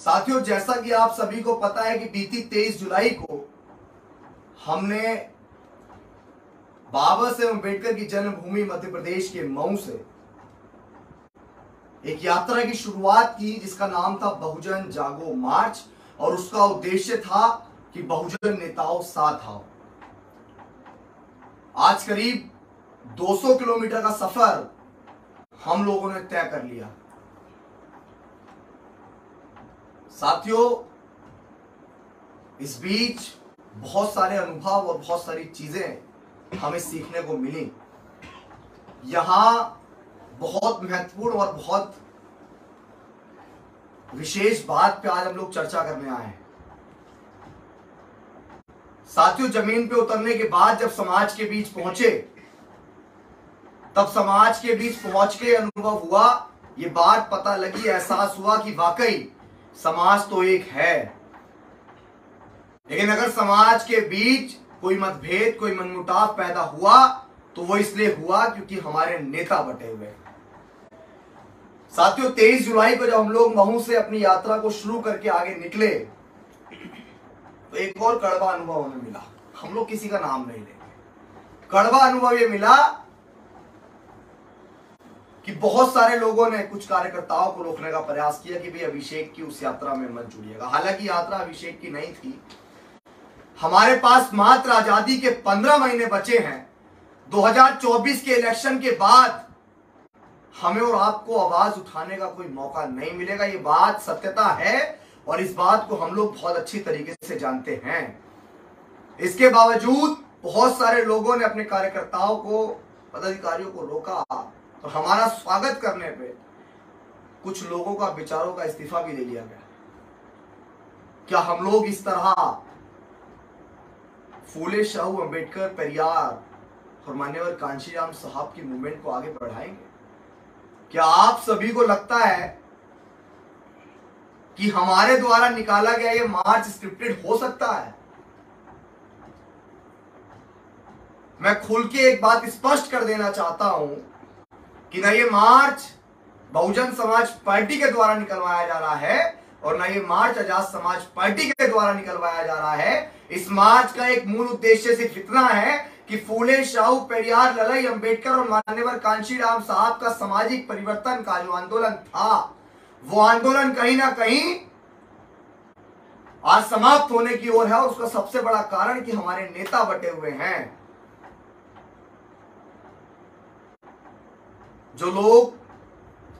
साथियों, जैसा कि आप सभी को पता है कि बीती 23 जुलाई को हमने बाबा साहेब अम्बेडकर की जन्मभूमि मध्य प्रदेश के मऊ से एक यात्रा की शुरुआत की जिसका नाम था बहुजन जागो मार्च, और उसका उद्देश्य था कि बहुजन नेताओं साथ आओ। आज करीब 200 किलोमीटर का सफर हम लोगों ने तय कर लिया। साथियों, इस बीच बहुत सारे अनुभव और बहुत सारी चीजें हमें सीखने को मिली। यहां बहुत महत्वपूर्ण और बहुत विशेष बात पे आज हम लोग चर्चा करने आए हैं। साथियों, जमीन पे उतरने के बाद जब समाज के बीच पहुंचे, तब समाज के बीच पहुंच के अनुभव हुआ, ये बात पता लगी, एहसास हुआ कि वाकई समाज तो एक है, लेकिन अगर समाज के बीच कोई मतभेद, कोई मनमुटाव पैदा हुआ तो वो इसलिए हुआ क्योंकि हमारे नेता बटे हुए। साथियों, 23 जुलाई को जब हम लोग महू से अपनी यात्रा को शुरू करके आगे निकले तो एक और कड़वा अनुभव हमें मिला। हम लोग किसी का नाम नहीं लेंगे। कड़वा अनुभव ये मिला कि बहुत सारे लोगों ने कुछ कार्यकर्ताओं को रोकने का प्रयास किया कि भाई अभिषेक की उस यात्रा में मत जुड़िएगा। हालांकि यात्रा अभिषेक की नहीं थी। हमारे पास मात्र आजादी के 15 महीने बचे हैं। 2024 के इलेक्शन के बाद हमें और आपको आवाज उठाने का कोई मौका नहीं मिलेगा। ये बात सत्यता है और इस बात को हम लोग बहुत अच्छी तरीके से जानते हैं। इसके बावजूद बहुत सारे लोगों ने अपने कार्यकर्ताओं को, पदाधिकारियों को रोका और हमारा स्वागत करने पे कुछ लोगों का, विचारों का इस्तीफा भी ले लिया गया। क्या हम लोग इस तरह फूले शाहू अम्बेडकर, पेरियार और मान्यवर कांशीराम साहब की मूवमेंट को आगे बढ़ाएंगे? क्या आप सभी को लगता है कि हमारे द्वारा निकाला गया ये मार्च स्क्रिप्टेड हो सकता है? मैं खुल के एक बात स्पष्ट कर देना चाहता हूं कि ना ये मार्च बहुजन समाज पार्टी के द्वारा निकलवाया जा रहा है और ना ये मार्च आजाद समाज पार्टी के द्वारा निकलवाया जा रहा है। इस मार्च का एक मूल उद्देश्य सिर्फ इतना है कि फूले शाहू, पेरियार, ललाई, अंबेडकर और मान्यवर कांशीराम साहब का सामाजिक परिवर्तन का जो आंदोलन था, वो आंदोलन कहीं ना कहीं आज समाप्त होने की ओर है। और उसका सबसे बड़ा कारण कि हमारे नेता बटे हुए हैं। जो लोग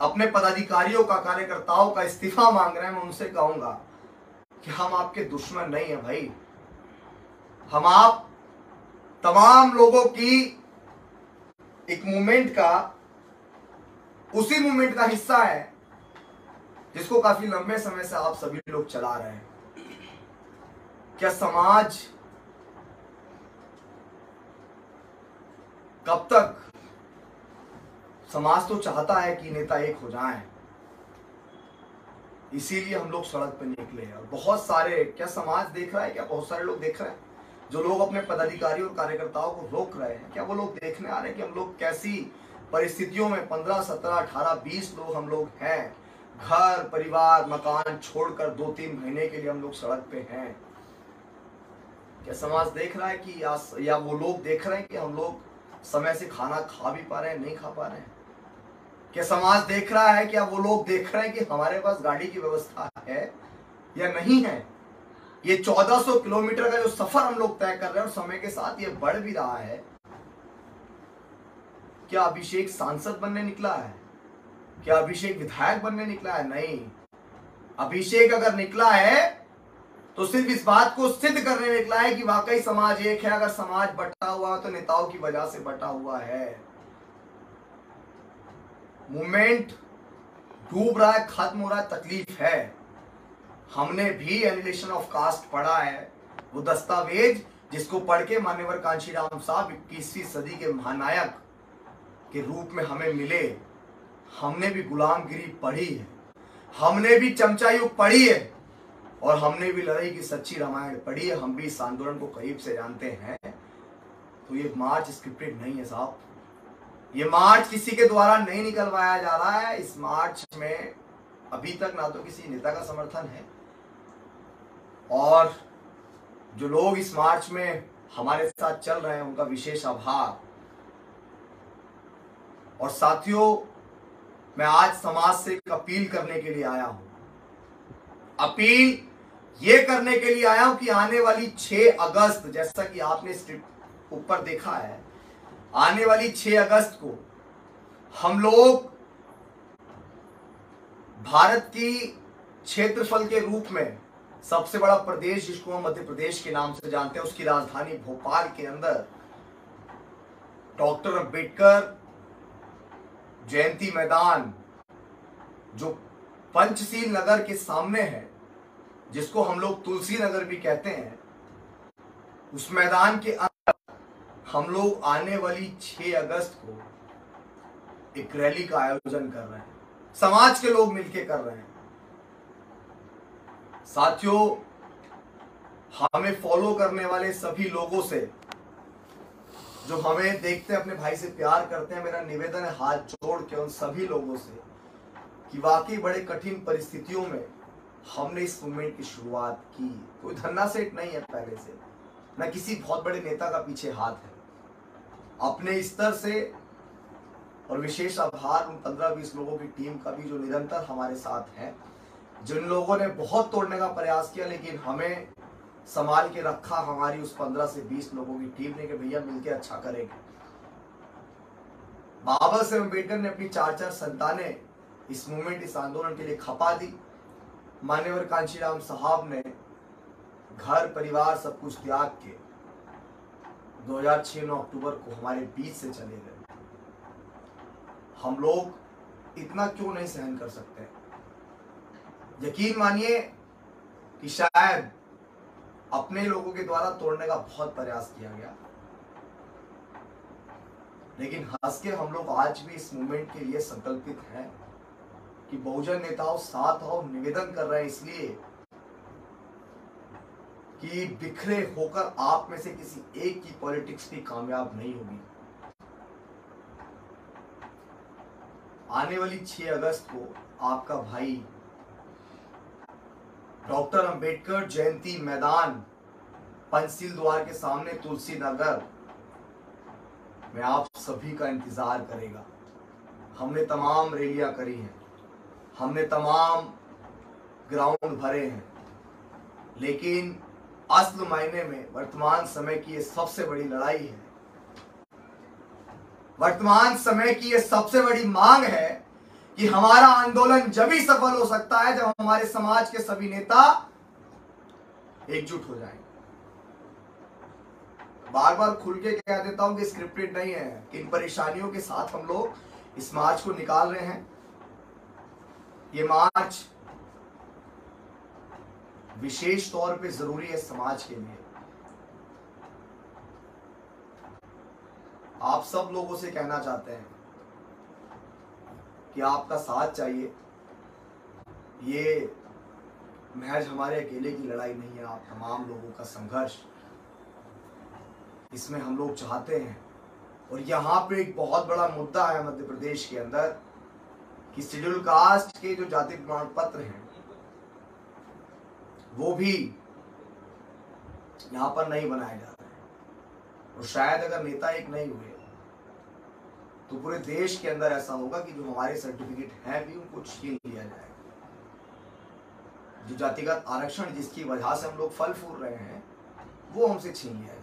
अपने पदाधिकारियों का, कार्यकर्ताओं का इस्तीफा मांग रहे हैं, मैं उनसे कहूंगा कि हम आपके दुश्मन नहीं है भाई। हम आप तमाम लोगों की एक मूवमेंट का, उसी मूवमेंट का हिस्सा है जिसको काफी लंबे समय से आप सभी लोग चला रहे हैं। क्या समाज कब तक, समाज तो चाहता है कि नेता एक हो जाएं, इसीलिए हम लोग सड़क पर निकले। और बहुत सारे, क्या समाज देख रहा है? क्या बहुत सारे लोग देख रहे हैं? जो लोग अपने पदाधिकारियों और कार्यकर्ताओं को रोक रहे हैं, क्या वो लोग देखने आ रहे हैं कि हम लोग कैसी परिस्थितियों में 15, 17, 18, 20 लोग हम लोग हैं, घर परिवार मकान छोड़कर 2-3 महीने के लिए हम लोग सड़क पे हैं? क्या समाज देख रहा है कि या वो लोग देख रहे हैं कि हम लोग समय से खाना खा भी पा रहे हैं, नहीं खा पा रहे हैं? क्या समाज देख रहा है, क्या वो लोग देख रहे हैं कि हमारे पास गाड़ी की व्यवस्था है या नहीं है? ये 1400 किलोमीटर का जो सफर हम लोग तय कर रहे हैं और समय के साथ ये बढ़ भी रहा है, क्या अभिषेक सांसद बनने निकला है? क्या अभिषेक विधायक बनने निकला है? नहीं। अभिषेक अगर निकला है तो सिर्फ इस बात को सिद्ध करने निकला है कि वाकई समाज एक है। अगर समाज बटा हुआ है तो नेताओं की वजह से बटा हुआ है। मूवमेंट डूब रहा है, खत्म हो रहा है, तकलीफ है। हमने भी एनिलेशन ऑफ कास्ट पढ़ा है, वो दस्तावेज जिसको पढ़ के मान्यवर कांशीराम साहब 21वीं सदी के महानायक के रूप में हमें मिले। हमने भी गुलामगिरी पढ़ी है, हमने भी चमचा युग पढ़ी है और हमने भी लड़ाई की सच्ची रामायण पढ़ी है। हम भी इस आंदोलन को करीब से जानते हैं। तो ये मार्च स्क्रिप्टेड नहीं है साहब। ये मार्च किसी के द्वारा नहीं निकलवाया जा रहा है। इस मार्च में अभी तक ना तो किसी नेता का समर्थन है, और जो लोग इस मार्च में हमारे साथ चल रहे हैं उनका विशेष आभार। और साथियों, मैं आज समाज से एक अपील करने के लिए आया हूं। अपील ये करने के लिए आया हूं कि आने वाली 6 अगस्त, जैसा कि आपने स्क्रिप्ट ऊपर देखा है, आने वाली 6 अगस्त को हम लोग भारत की क्षेत्रफल के रूप में सबसे बड़ा प्रदेश जिसको हम मध्य प्रदेश के नाम से जानते हैं, उसकी राजधानी भोपाल के अंदर डॉक्टर अंबेडकर जयंती मैदान जो पंचशील नगर के सामने है, जिसको हम लोग तुलसी नगर भी कहते हैं, उस मैदान के अंदर हम लोग आने वाली 6 अगस्त को एक रैली का आयोजन कर रहे हैं। समाज के लोग मिलकर कर रहे हैं। साथियों, हमें फॉलो करने वाले सभी लोगों से, जो हमें देखते हैं, अपने भाई से प्यार करते हैं, मेरा निवेदन है हाथ जोड़ के उन सभी लोगों से कि वाकई बड़े कठिन परिस्थितियों में हमने इस मूवमेंट की शुरुआत की। कोई धन्ना सेठ नहीं है पहले से, न किसी बहुत बड़े नेता का पीछे हाथ है। अपने स्तर से, और विशेष आभार उन 15-20 लोगों की टीम का भी जो निरंतर हमारे साथ है, जिन लोगों ने बहुत तोड़ने का प्रयास किया लेकिन हमें संभाल के रखा हमारी उस 15 से 20 लोगों की टीम ने कि भैया मिलके अच्छा करेंगे। बाबा साहेब अम्बेडकर ने अपनी 4 संतानें इस मूवमेंट, इस आंदोलन के लिए खपा दी। मान्यवर कांशीराम साहब ने घर परिवार सब कुछ त्याग के 2006 9 अक्टूबर को हमारे बीच से चले गए। हम लोग इतना क्यों नहीं सहन कर सकते? यकीन मानिए कि शायद अपने लोगों के द्वारा तोड़ने का बहुत प्रयास किया गया, लेकिन हंस के हम लोग आज भी इस मूवमेंट के लिए संकल्पित हैं कि बहुजन नेताओं साथ आओ। निवेदन कर रहे हैं इसलिए कि बिखरे होकर आप में से किसी एक की पॉलिटिक्स भी कामयाब नहीं होगी। आने वाली 6 अगस्त को आपका भाई डॉक्टर अंबेडकर जयंती मैदान पंचशील द्वार के सामने तुलसी नगर में आप सभी का इंतजार करेगा। हमने तमाम रैलियां करी हैं, हमने तमाम ग्राउंड भरे हैं, लेकिन असल मायने में वर्तमान समय की ये सबसे बड़ी लड़ाई है। वर्तमान समय की ये सबसे बड़ी मांग है कि हमारा आंदोलन जब ही सफल हो सकता है जब हमारे समाज के सभी नेता एकजुट हो जाएं। बार बार खुल के कह देता हूं कि स्क्रिप्टेड नहीं है, किन परेशानियों के साथ हम लोग इस मार्च को निकाल रहे हैं। ये मार्च विशेष तौर पे जरूरी है समाज के लिए। आप सब लोगों से कहना चाहते हैं कि आपका साथ चाहिए। ये महज हमारे अकेले की लड़ाई नहीं है, आप तमाम लोगों का संघर्ष इसमें हम लोग चाहते हैं। और यहाँ पे एक बहुत बड़ा मुद्दा है मध्य प्रदेश के अंदर कि शेड्यूल कास्ट के जो जाति प्रमाण पत्र हैं वो भी यहाँ पर नहीं बनाए जा रहे हैं। और शायद अगर नेता एक नहीं हुए तो पूरे देश के अंदर ऐसा होगा कि जो हमारे सर्टिफिकेट हैं भी उनको छीन लिया जाएगा। जो जातिगत आरक्षण जिसकी वजह से हम लोग फल फूल रहे हैं वो हमसे छीन लिया जाएगा।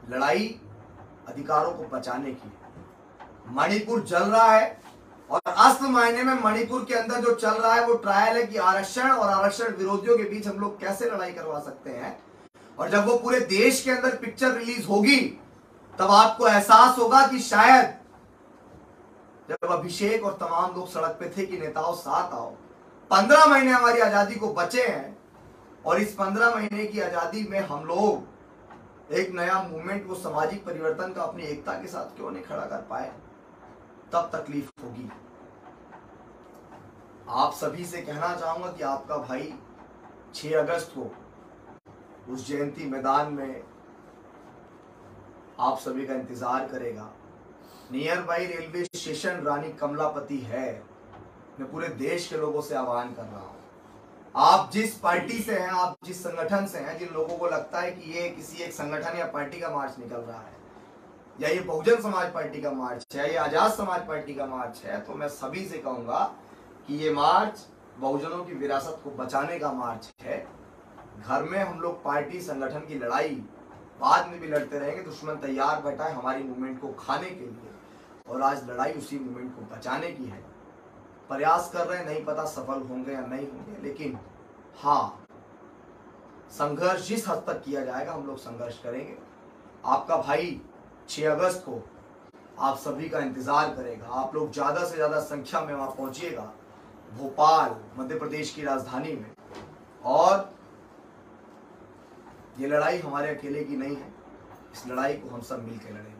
लड़ाई अधिकारों को बचाने की। मणिपुर जल रहा है और असल मायने में मणिपुर के अंदर जो चल रहा है वो ट्रायल है कि आरक्षण और आरक्षण विरोधियों के बीच हम लोग कैसे लड़ाई करवा सकते हैं। और जब वो पूरे देश के अंदर पिक्चर रिलीज होगी तब आपको एहसास होगा कि शायद जब अभिषेक और तमाम लोग सड़क पे थे कि नेताओं साथ आओ। 15 महीने हमारी आजादी को बचे हैं और इस 15 महीने की आजादी में हम लोग एक नया मूवमेंट, वो सामाजिक परिवर्तन का अपनी एकता के साथ क्यों नहीं खड़ा कर पाए, तब तकलीफ होगी। आप सभी से कहना चाहूंगा कि आपका भाई 6 अगस्त को उस जयंती मैदान में आप सभी का इंतजार करेगा। नियर बाई रेलवे स्टेशन रानी कमलापति है। मैं पूरे देश के लोगों से आह्वान कर रहा हूं, आप जिस पार्टी से हैं, आप जिस संगठन से हैं, जिन लोगों को लगता है कि ये किसी एक संगठन या पार्टी का मार्च निकल रहा है, या ये बहुजन समाज पार्टी का मार्च है, या आजाद समाज पार्टी का मार्च है, तो मैं सभी से कहूंगा कि ये मार्च बहुजनों की विरासत को बचाने का मार्च है। घर में हम लोग पार्टी संगठन की लड़ाई बाद में भी लड़ते रहेंगे, दुश्मन तैयार बैठा है हमारी मूवमेंट को खाने के लिए, और आज लड़ाई उसी मूवमेंट को बचाने की है। प्रयास कर रहे हैं, नहीं पता सफल होंगे या नहीं होंगे, लेकिन हाँ, संघर्ष जिस हद तक किया जाएगा हम लोग संघर्ष करेंगे। आपका भाई 6 अगस्त को आप सभी का इंतजार करेगा। आप लोग ज्यादा से ज्यादा संख्या में वहां पहुंचिएगा, भोपाल मध्य प्रदेश की राजधानी में। और ये लड़ाई हमारे अकेले की नहीं है, इस लड़ाई को हम सब मिलकर लड़ेंगे।